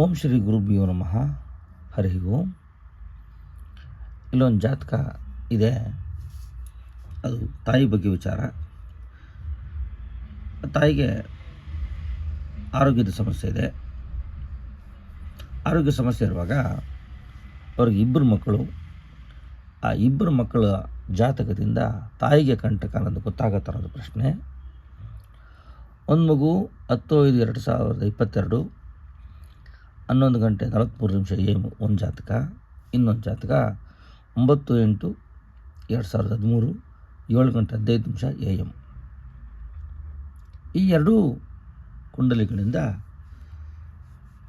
ಓಂ ಶ್ರೀ ಗುರುಭ್ಯೋ ನಮಃ. ಹರಿ ಓಂ. ಇಲ್ಲೊಂದು ಜಾತಕ ಇದೆ, ಅದು ತಾಯಿ ಬಗ್ಗೆ ವಿಚಾರ. ತಾಯಿಗೆ ಆರೋಗ್ಯದ ಸಮಸ್ಯೆ ಇದೆ. ಆರೋಗ್ಯ ಸಮಸ್ಯೆ ಇರುವಾಗ ಅವ್ರಿಗೆ ಇಬ್ಬರು ಮಕ್ಕಳು. ಆ ಇಬ್ಬರು ಮಕ್ಕಳ ಜಾತಕದಿಂದ ತಾಯಿಗೆ ಕಂಟಕ ಅನ್ನೋದು ಗೊತ್ತಾಗತ್ತೆ ಅನ್ನೋದು ಪ್ರಶ್ನೆ. ಒಂದು ಮಗು 10/5/2022 11:43 AM ಒಂದು ಜಾತಕ. ಇನ್ನೊಂದು ಜಾತಕ 9/8/2013 7:15 AM. ಈ ಎರಡೂ ಕುಂಡಲಿಗಳಿಂದ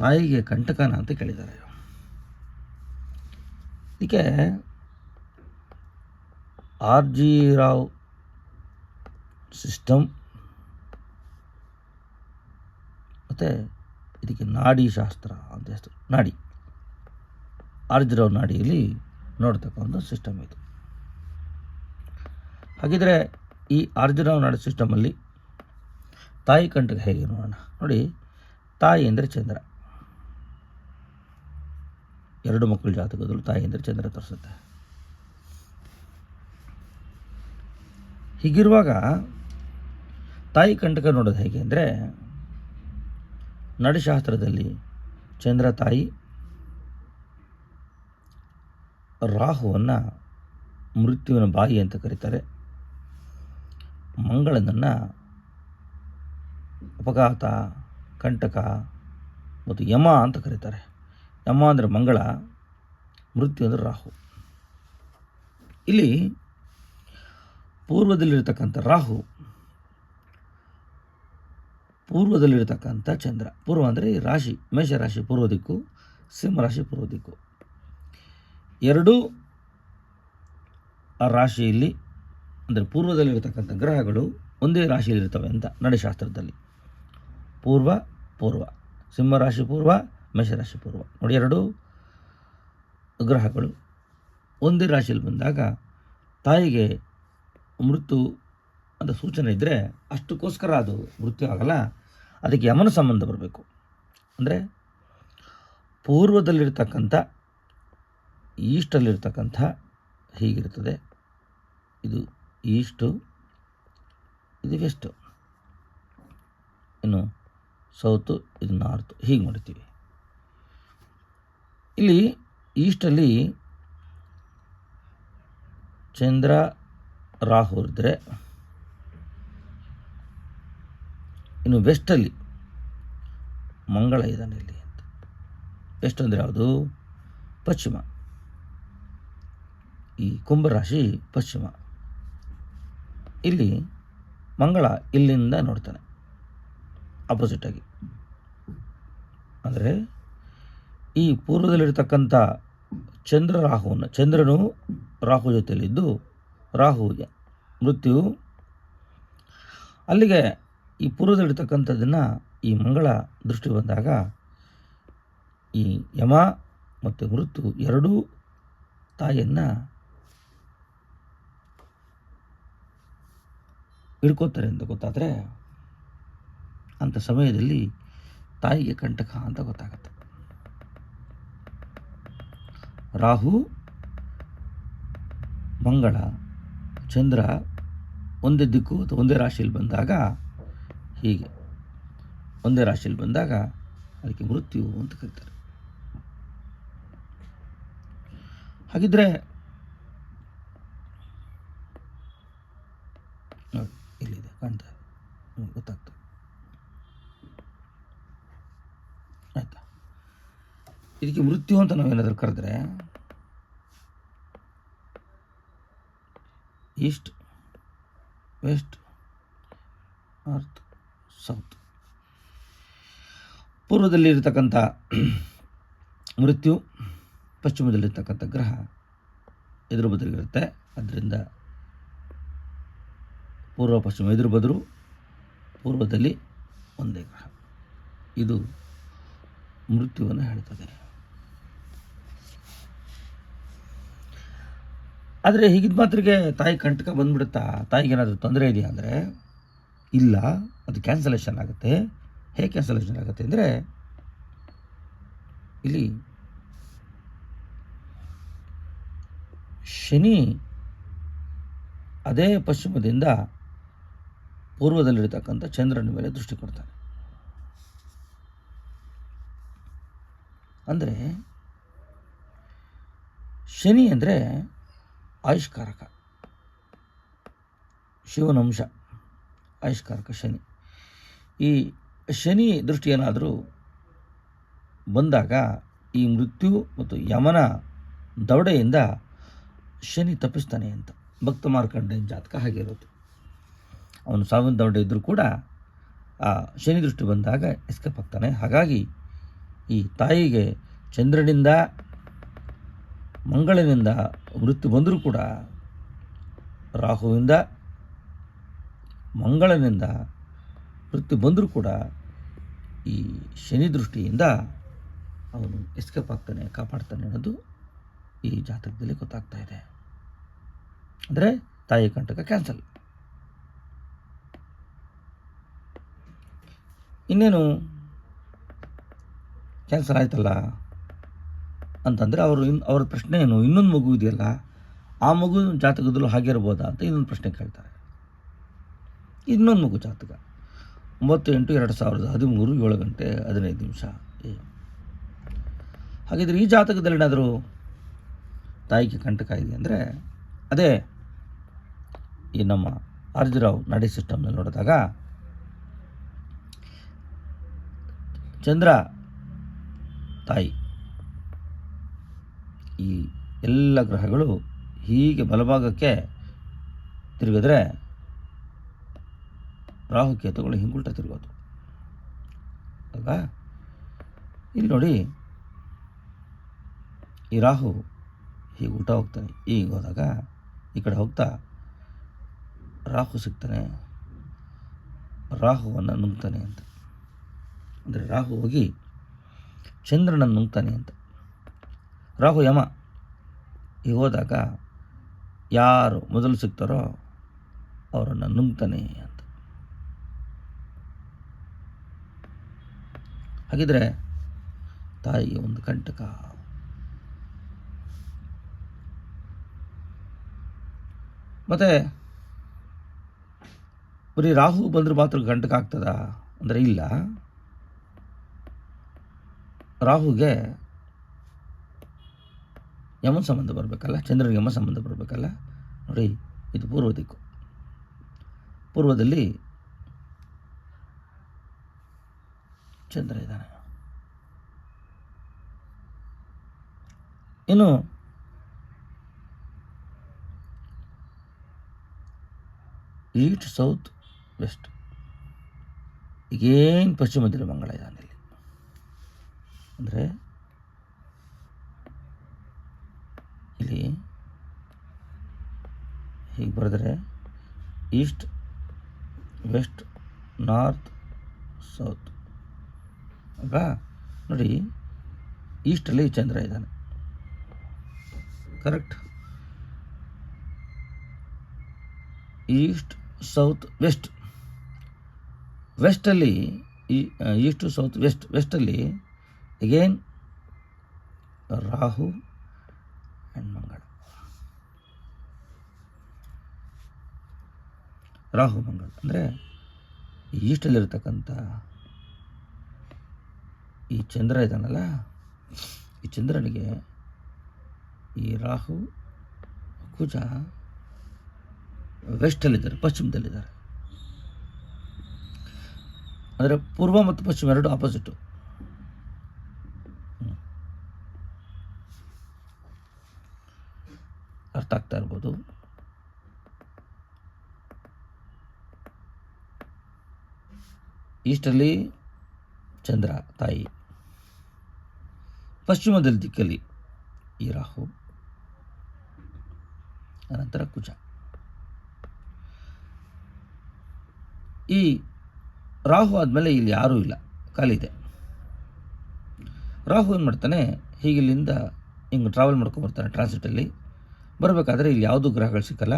ತಾಯಿಗೆ ಕಂಟಕನ ಅಂತ ಕೇಳಿದ್ದಾರೆ. ಇದಕ್ಕೆ RG ರಾವ್ ಸಿಸ್ಟಮ್ ಮತ್ತು ಇದಕ್ಕೆ ನಾಡಿ ಶಾಸ್ತ್ರ ಅಂತ ಹೆಸರು. ನಾಡಿ RG ರಾವ್ ನಾಡಿಯಲ್ಲಿ ನೋಡ್ತಕ್ಕಂಥ ಸಿಸ್ಟಮ್ ಇದು. ಹಾಗಿದ್ರೆ ಈ RG ರಾವ್ ನಾಡಿ ಸಿಸ್ಟಮಲ್ಲಿ ತಾಯಿ ಕಂಟಕ ಹೇಗೆ ನೋಡೋಣ. ನೋಡಿ, ತಾಯಿ ಅಂದರೆ ಚಂದ್ರ. ಎರಡು ಮಕ್ಕಳ ಜಾತಕದಲ್ಲೂ ತಾಯಿ ಅಂದರೆ ಚಂದ್ರ ತೋರಿಸುತ್ತೆ. ಹೀಗಿರುವಾಗ ತಾಯಿ ಕಂಟಕ ನೋಡೋದು ಹೇಗೆ ಅಂದರೆ, ನಡಿಶಾಸ್ತ್ರದಲ್ಲಿ ಚಂದ್ರ ತಾಯಿ, ರಾಹುವನ್ನು ಮೃತ್ಯುವಿನ ಬಾಯಿ ಅಂತ ಕರೀತಾರೆ, ಮಂಗಳನನ್ನು ಅಪಘಾತ, ಕಂಟಕ ಮತ್ತು ಯಮ ಅಂತ ಕರೀತಾರೆ. ಯಮ ಅಂದರೆ ಮಂಗಳ, ಮೃತ್ಯು ಅಂದರೆ ರಾಹು. ಇಲ್ಲಿ ಪೂರ್ವದಲ್ಲಿರ್ತಕ್ಕಂಥ ರಾಹು, ಪೂರ್ವದಲ್ಲಿರ್ತಕ್ಕಂಥ ಚಂದ್ರ. ಪೂರ್ವ ಅಂದರೆ ರಾಶಿ, ಮೇಷರಾಶಿ ಪೂರ್ವ ದಿಕ್ಕು, ಸಿಂಹರಾಶಿ ಪೂರ್ವ ದಿಕ್ಕು. ಎರಡೂ ಆ ರಾಶಿಯಲ್ಲಿ ಅಂದರೆ ಪೂರ್ವದಲ್ಲಿರ್ತಕ್ಕಂಥ ಗ್ರಹಗಳು ಒಂದೇ ರಾಶಿಯಲ್ಲಿರ್ತವೆ ಅಂತ ನಡಿಶಾಸ್ತ್ರದಲ್ಲಿ. ಪೂರ್ವ ಸಿಂಹರಾಶಿ ಪೂರ್ವ, ಮೇಷರಾಶಿ ಪೂರ್ವ. ನೋಡಿ, ಎರಡೂ ಗ್ರಹಗಳು ಒಂದೇ ರಾಶಿಯಲ್ಲಿ ಬಂದಾಗ ತಾಯಿಗೆ ಮೃತ್ಯು ಅಂತ ಸೂಚನೆ ಇದ್ದರೆ ಅಷ್ಟಕ್ಕೋಸ್ಕರ ಅದು ಮೃತ್ಯು ಆಗಲ್ಲ. ಅದಕ್ಕೆ ಯಮನ ಸಂಬಂಧ ಬರಬೇಕು. ಅಂದರೆ ಪೂರ್ವದಲ್ಲಿರ್ತಕ್ಕಂಥ, ಈಸ್ಟಲ್ಲಿರ್ತಕ್ಕಂಥ ಹೀಗಿರ್ತದೆ. ಇದು ಈಸ್ಟು, ಇದು ವೆಸ್ಟು, ಇನ್ನು ಸೌತು, ಇದು ನಾರ್ತು, ಹೀಗೆ ಮಾಡ್ತೀವಿ. ಇಲ್ಲಿ ಈಸ್ಟಲ್ಲಿ ಚಂದ್ರ ರಾಹು ಇದ್ದರೆ, ಇನ್ನು ವೆಸ್ಟಲ್ಲಿ ಮಂಗಳ ಇದ್ದಾನೆ ಇಲ್ಲಿ ಅಂತ. ವೆಸ್ಟ್ ಅಂದರೆ ಯಾವುದು? ಪಶ್ಚಿಮ. ಈ ಕುಂಭರಾಶಿ ಪಶ್ಚಿಮ. ಇಲ್ಲಿ ಮಂಗಳ ಇಲ್ಲಿಂದ ನೋಡ್ತಾನೆ ಆಪೋಸಿಟಾಗಿ. ಅಂದರೆ ಈ ಪೂರ್ವದಲ್ಲಿರ್ತಕ್ಕಂಥ ಚಂದ್ರನು ರಾಹು ಜೊತೆಯಲ್ಲಿದ್ದು, ರಾಹು ಮೃತ್ಯು, ಅಲ್ಲಿಗೆ ಈ ಪೂರ್ವದಲ್ಲಿರ್ತಕ್ಕಂಥದ್ದನ್ನು ಈ ಮಂಗಳ ದೃಷ್ಟಿ ಬಂದಾಗ ಈ ಯಮ ಮತ್ತು ಮೃತ್ಯು ಎರಡೂ ತಾಯಿಯನ್ನು ಹಿಡ್ಕೋತಾರೆ ಅಂತ ಗೊತ್ತಾದರೆ, ಅಂಥ ಸಮಯದಲ್ಲಿ ತಾಯಿಗೆ ಕಂಟಕ ಅಂತ ಗೊತ್ತಾಗತ್ತೆ. ರಾಹು, ಮಂಗಳ, ಚಂದ್ರ ಒಂದೇ ದಿಕ್ಕು ಅಥವಾ ಒಂದೇ ರಾಶಿಯಲ್ಲಿ ಬಂದಾಗ, ಹೀಗೆ ಒಂದೇ ರಾಶಿಯಲ್ಲಿ ಬಂದಾಗ ಅದಕ್ಕೆ ಮೃತ್ಯು ಅಂತ ಕರೀತಾರೆ. ಹಾಗಿದ್ರೆ ನೋಡಿ, ಇಲ್ಲಿದೆ, ಕಾಣ್ತಾ ಗೊತ್ತಾಗ್ತದೆ ಆಯಿತಾ. ಇದಕ್ಕೆ ಮೃತ್ಯು ಅಂತ ನಾವೇನಾದರೂ ಕರೆದ್ರೆ, ಈಸ್ಟ್, ವೆಸ್ಟ್, ನಾರ್ತ್, ಸೌತ್. ಪೂರ್ವದಲ್ಲಿರ್ತಕ್ಕಂಥ ಮೃತ್ಯು, ಪಶ್ಚಿಮದಲ್ಲಿರ್ತಕ್ಕಂಥ ಗ್ರಹ ಎದುರು ಬದಲಿರುತ್ತೆ. ಅದರಿಂದ ಪೂರ್ವ ಪಶ್ಚಿಮ ಎದುರು ಬದರು, ಪೂರ್ವದಲ್ಲಿ ಒಂದೇ ಗ್ರಹ. ಇದು ಮೃತ್ಯುವನ್ನು ಹೇಳ್ತದೆ. ಆದರೆ ಹೀಗಿದ್ದ ಮಾತ್ರಕ್ಕೆ ತಾಯಿ ಕಂಟಕ ಬಂದ್ಬಿಡುತ್ತಾ? ತಾಯಿಗೇನಾದರೂ ತೊಂದರೆ ಇದೆಯಾ ಅಂದರೆ ಇಲ್ಲ, ಅದು ಕ್ಯಾನ್ಸಲೇಷನ್ ಆಗುತ್ತೆ. ಹೇಗೆ ಕ್ಯಾನ್ಸಲೇಷನ್ ಆಗುತ್ತೆ ಅಂದರೆ, ಇಲ್ಲಿ ಶನಿ ಅದೇ ಪಶ್ಚಿಮದಿಂದ ಪೂರ್ವದಲ್ಲಿರ್ತಕ್ಕಂಥ ಚಂದ್ರನ ಮೇಲೆ ದೃಷ್ಟಿ ಕೊಡ್ತಾನೆ. ಅಂದರೆ ಶನಿ ಅಂದರೆ ಆಯುಷ್ಕಾರಕ, ಶಿವನಂಶ, ಆಯುಷ್ಕಾರಕ ಶನಿ. ಈ ಶನಿ ದೃಷ್ಟಿ ಏನಾದರೂ ಬಂದಾಗ ಈ ಮೃತ್ಯು ಮತ್ತು ಯಮನ ದವಡೆಯಿಂದ ಶನಿ ತಪ್ಪಿಸ್ತಾನೆ ಅಂತ ಭಕ್ತ ಮಾರ್ಕಂಡೇಯನ ಜಾತಕ ಹಾಗೆ ಇರೋದು. ಅವನು ಸಾವಿನ ದವಡೆ ಇದ್ದರೂ ಕೂಡ ಆ ಶನಿ ದೃಷ್ಟಿ ಬಂದಾಗ ಎಸ್ಕೇಪ್ ಆಗ್ತಾನೆ. ಹಾಗಾಗಿ ಈ ತಾಯಿಗೆ ಚಂದ್ರನಿಂದ ಮಂಗಳಿನಿಂದ ಮೃತ್ಯು ಬಂದರೂ ಕೂಡ, ರಾಹುವಿಂದ ಮಂಗಳನಿಂದ ಮೃತ್ಯು ಬಂದರೂ ಕೂಡ ಈ ಶನಿ ದೃಷ್ಟಿಯಿಂದ ಅವನು ಎಸ್ಕೇಪ್ ಆಗ್ತಾನೆ, ಕಾಪಾಡ್ತಾನೆ ಅನ್ನೋದು ಈ ಜಾತಕದಲ್ಲಿ ಗೊತ್ತಾಗ್ತಾ ಇದೆ. ಅಂದರೆ ತಾಯಿ ಕಂಟಕ ಕ್ಯಾನ್ಸಲ್. ಕ್ಯಾನ್ಸಲ್ ಆಯ್ತಲ್ಲ ಅಂತಂದರೆ ಅವ್ರ ಪ್ರಶ್ನೆ ಏನು, ಇನ್ನೊಂದು ಮಗು ಇದೆಯಲ್ಲ, ಆ ಮಗು ಜಾತಕದಲ್ಲೂ ಹಾಗೆ ಇರ್ಬೋದಾ ಅಂತ ಇನ್ನೊಂದು ಪ್ರಶ್ನೆ ಕೇಳ್ತಾರೆ. ಇನ್ನೊಂದು ಮಗು ಜಾತಕ 9/8/2013 7:15 ಹಾಗಿದ್ರೆ ಈ ಜಾತಕದಲ್ಲಿ ಏನಾದರೂ ತಾಯಿಗೆ ಕಂಟಕ ಇದೆ ಅಂದರೆ ಅದೇ ಈ ನಮ್ಮ ಆರ್ಜಿರಾವ್ ನಾಡಿ ಸಿಸ್ಟಮ್ನಲ್ಲಿ ನೋಡಿದಾಗ ಚಂದ್ರ ತಾಯಿ, ಈ ಎಲ್ಲ ಗ್ರಹಗಳು ಹೀಗೆ ಬಲಭಾಗಕ್ಕೆ ತಿರುಗಿದ್ರೆ ರಾಹುಕೇತುಗಳು ಹಿಂಗುಲ್ಟ ತಿರುಗೋದು ಅಲ್ವಾ. ಇಲ್ಲಿ ನೋಡಿ, ಈ ರಾಹು ಹೀಗೆ ಉಲ್ಟಾ ಹೋಗ್ತಾನೆ, ಈಗ ಹೋದಾಗ ಈ ಕಡೆ ಹೋಗ್ತಾ ರಾಹು ಸಿಗ್ತಾನೆ, ರಾಹುವನ್ನು ನುಂಗ್ತಾನೆ ಅಂತ. ಅಂದರೆ ರಾಹು ಹೋಗಿ ಚಂದ್ರನನ್ನು ನುಂಗ್ತಾನೆ ಅಂತ. ರಾಹು ಯಮ ಹೀಗೆ ಹೋದಾಗ ಯಾರು ಮೊದಲು ಸಿಗ್ತಾರೋ ಅವರನ್ನು ನುಂಗ್ತಾನೆ ಅಂತ. ಹಾಗಿದ್ರೆ ತಾಯಿಗೆ ಒಂದು ಕಂಟಕ. ಮತ್ತು ಬರೀ ರಾಹು ಬಂದರೆ ಮಾತ್ರ ಕಂಟಕ ಆಗ್ತದ ಅಂದರೆ ಇಲ್ಲ. ರಾಹುಗೆ ಯಮನ ಸಂಬಂಧ ಬರಬೇಕಲ್ಲ, ಚಂದ್ರನಿಗೆ ಯಮ ಸಂಬಂಧ ಬರಬೇಕಲ್ಲ. ನೋಡಿ, ಇದು ಪೂರ್ವ ದಿಕ್ಕು. ಪೂರ್ವದಲ್ಲಿ ಚಂದ್ರ ಇದ್ದಾನೆ. ಇನ್ನು ಈಸ್ಟ್, ಸೌತ್, ವೆಸ್ಟ್, ಈಗೇನು ಪಶ್ಚಿಮದಲ್ಲಿ ಮಂಗಳ ಇದ್ದಾನೆ ಇಲ್ಲಿ. ಅಂದರೆ ಇಲ್ಲಿ ಹೀಗೆ ಬರೆದರೆ ಈಸ್ಟ್, ವೆಸ್ಟ್, ನಾರ್ತ್, ಸೌತ್ ಅಲ್ವಾ. ನೋಡಿ, ಈಸ್ಟಲ್ಲಿ ಚಂದ್ರ ಇದ್ದಾನೆ, ಕರೆಕ್ಟ್. East, south, west. ವೆಸ್ಟಲ್ಲಿ ಈಸ್ಟು, ಸೌತ್, ವೆಸ್ಟಲ್ಲಿ ಅಗೇನ್ ರಾಹು ಆ್ಯಂಡ್ ಮಂಗಳ. ರಾಹು ಮಂಗಳ ಅಂದರೆ ಈಸ್ಟಲ್ಲಿರ್ತಕ್ಕಂಥ ಈ ಚಂದ್ರ ಇದ್ದಾನಲ್ಲ, ಈ ಚಂದ್ರನಿಗೆ ಈ ರಾಹು ಕುಜ ವೆಸ್ಟಲ್ಲಿದ್ದಾರೆ, ಪಶ್ಚಿಮದಲ್ಲಿದ್ದಾರೆ. ಅಂದರೆ ಪೂರ್ವ ಮತ್ತು ಪಶ್ಚಿಮ ಎರಡು ಆಪೋಸಿಟು. ಅರ್ಥ ಆಗ್ತಾ ಇರ್ಬೋದು. ಈಸ್ಟಲ್ಲಿ ಚಂದ್ರ ತಾಯಿ, ಪಶ್ಚಿಮದಲ್ಲಿ ದಿಕ್ಕಲ್ಲಿ ಈ ರಾಹು, ಅನಂತರ ಕುಜ. ಈ ರಾಹು ಆದಮೇಲೆ ಇಲ್ಲಿ ಯಾರೂ ಇಲ್ಲ, ಖಾಲಿ ಇದೆ. ರಾಹು ಏನು ಮಾಡ್ತಾನೆ, ಹೀಗೆ ಇಲ್ಲಿಂದ ಹಿಂಗೆ ಟ್ರಾವೆಲ್ ಮಾಡ್ಕೊಂಡ್ಬರ್ತಾನೆ ಟ್ರಾನ್ಸಿಟಲ್ಲಿ. ಬರಬೇಕಾದ್ರೆ ಇಲ್ಲಿ ಯಾವುದೂ ಗ್ರಹಗಳು ಸಿಕ್ಕಲ್ಲ.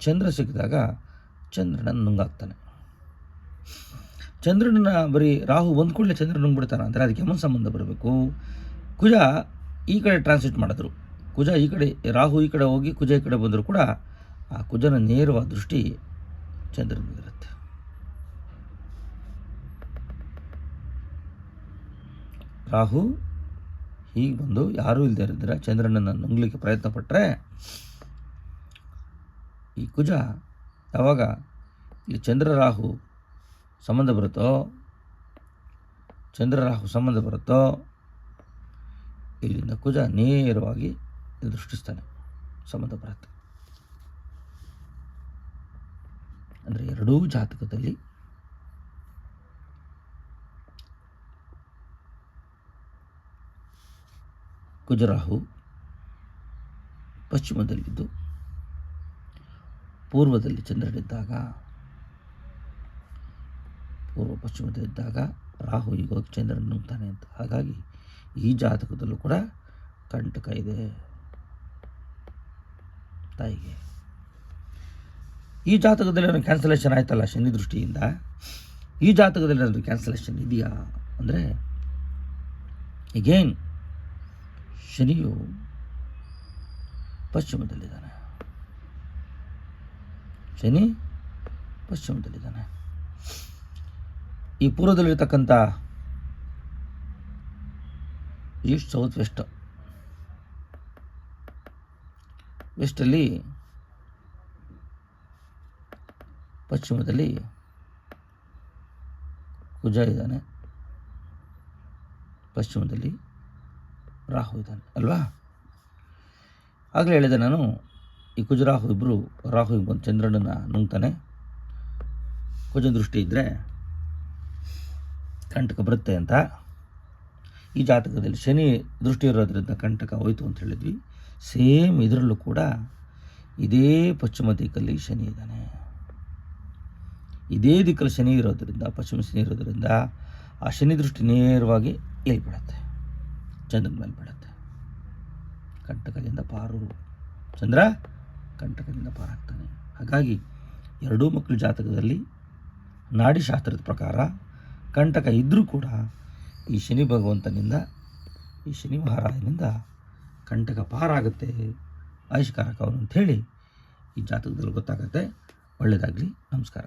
ಚಂದ್ರ ಸಿಕ್ಕಿದಾಗ ಚಂದ್ರನನ್ನು ನುಂಗಾಕ್ತಾನೆ. ಚಂದ್ರನ ಬರೀ ರಾಹು ಬಂದ ಕೂಡಲೇ ಚಂದ್ರ ನುಂಗ್ಬಿಡ್ತಾನೆ ಅಂದರೆ ಅದಕ್ಕೆ ಯಮನ ಸಂಬಂಧ ಬರಬೇಕು. ಕುಜ ಈ ಕಡೆ ಟ್ರಾನ್ಸಿಟ್ ಮಾಡಿದ್ರು, ಕುಜ ಈ ಕಡೆ, ರಾಹು ಈ ಕಡೆ ಹೋಗಿ ಕುಜ ಈ ಕಡೆ ಬಂದರೂ ಕೂಡ ಆ ಕುಜನ ನೇರವಾದ ದೃಷ್ಟಿ ಚಂದ್ರನ ಮೇಲಿರುತ್ತೆ. ರಾಹು ಹೀಗೆ ಬಂದು ಯಾರೂ ಇಲ್ಲದೆ ಇರಿದ್ರೆ ಚಂದ್ರನನ್ನು ನುಂಗ್ಲಿಕ್ಕೆ ಪ್ರಯತ್ನ ಪಟ್ಟರೆ ಈ ಕುಜ ಯಾವಾಗ ಇಲ್ಲಿ ಚಂದ್ರ ರಾಹು ಸಂಬಂಧ ಬರುತ್ತೋ ಇಲ್ಲಿಂದ ಕುಜ ನೇರವಾಗಿ ದೃಷ್ಟಿಸ್ತಾನೆ, ಸಂಬಂಧ ಬರುತ್ತೆ. ಅಂದರೆ ಎರಡೂ ಜಾತಕದಲ್ಲಿ ಕುಜರಾಹು ಪಶ್ಚಿಮದಲ್ಲಿದ್ದು ಪೂರ್ವದಲ್ಲಿ ಚಂದ್ರನಿದ್ದಾಗ, ಪಶ್ಚಿಮದಲ್ಲಿದ್ದಾಗ ರಾಹು ಈಗ ಹೋಗಿ ಚಂದ್ರನ ನುಂಗ್ತಾನೆ ಅಂತ. ಹಾಗಾಗಿ ಈ ಜಾತಕದಲ್ಲೂ ಕೂಡ ಕಂಟಕ ಇದೆ ತಾಯಿಗೆ. ಈ ಜಾತಕದಲ್ಲಿ ಏನಾದ್ರು ಕ್ಯಾನ್ಸಲೇಷನ್ ಆಯ್ತಲ್ಲ ಶನಿ ದೃಷ್ಟಿಯಿಂದ, ಈ ಜಾತಕದಲ್ಲಿ ಏನಾದರೂ ಕ್ಯಾನ್ಸಲೇಷನ್ ಇದೆಯಾ ಅಂದರೆ, ಅಗೇನ್ ಶನಿಯು ಪಶ್ಚಿಮದಲ್ಲಿದ್ದಾನೆ, ಈ ಪೂರ್ವದಲ್ಲಿರ್ತಕ್ಕಂಥ ಈಸ್ಟ್ ಸೌತ್ ವೆಸ್ಟಲ್ಲಿ ಪಶ್ಚಿಮದಲ್ಲಿ ಕುಜ ಇದ್ದಾನೆ, ಪಶ್ಚಿಮದಲ್ಲಿ ರಾಹು ಇದ್ದಾನೆ ಅಲ್ವಾ. ಆಗಲೇ ಹೇಳಿದೆ ನಾನು, ಈ ಕುಜರಾಹು ಇಬ್ಬರು, ರಾಹು ಬಂದು ಚಂದ್ರನನ್ನು ನುಂಗ್ತಾನೆ, ಕುಜ ದೃಷ್ಟಿ ಇದ್ದರೆ ಕಂಟಕ ಬರುತ್ತೆ ಅಂತ. ಈ ಜಾತಕದಲ್ಲಿ ಶನಿ ದೃಷ್ಟಿ ಇರೋದ್ರಿಂದ ಕಂಟಕ ಹೋಯಿತು ಅಂತ ಹೇಳಿದ್ವಿ. ಸೇಮ್ ಇದರಲ್ಲೂ ಕೂಡ ಇದೇ ಪಶ್ಚಿಮ ದಿಕ್ಕಲ್ಲಿ ಶನಿ ಇದ್ದಾನೆ, ಇದೇ ದಿಕ್ಕಲ್ಲಿ ಶನಿ ಇರೋದ್ರಿಂದ, ಪಶ್ಚಿಮ ಶನಿ ಇರೋದ್ರಿಂದ ಆ ಶನಿ ದೃಷ್ಟಿ ನೇರವಾಗಿ ಎಲ್ಲಿ ಬೀಳುತ್ತೆ, ಚಂದ್ರನ ಮೇಲೆ ಬೀಳುತ್ತೆ. ಕಂಟಕದಿಂದ ಪಾರು, ಚಂದ್ರ ಕಂಟಕದಿಂದ ಪಾರಾಗ್ತಾನೆ. ಹಾಗಾಗಿ ಎರಡೂ ಮಕ್ಕಳ ಜಾತಕದಲ್ಲಿ ನಾಡಿಶಾಸ್ತ್ರದ ಪ್ರಕಾರ ಕಂಟಕ ಇದ್ದರೂ ಕೂಡ ಈ ಶನಿ ಭಗವಂತನಿಂದ, ಈ ಶನಿ ಮಹಾರಾಜನಿಂದ ಕಂಟಕ ಪಾರಾಗುತ್ತೆ, ಆಯುಷ್ಕಾರಕ ಅವನು ಅಂಥೇಳಿ ಈ ಜಾತಕದಲ್ಲಿ ಗೊತ್ತಾಗುತ್ತೆ. ಒಳ್ಳೆಯದಾಗಲಿ, ನಮಸ್ಕಾರ.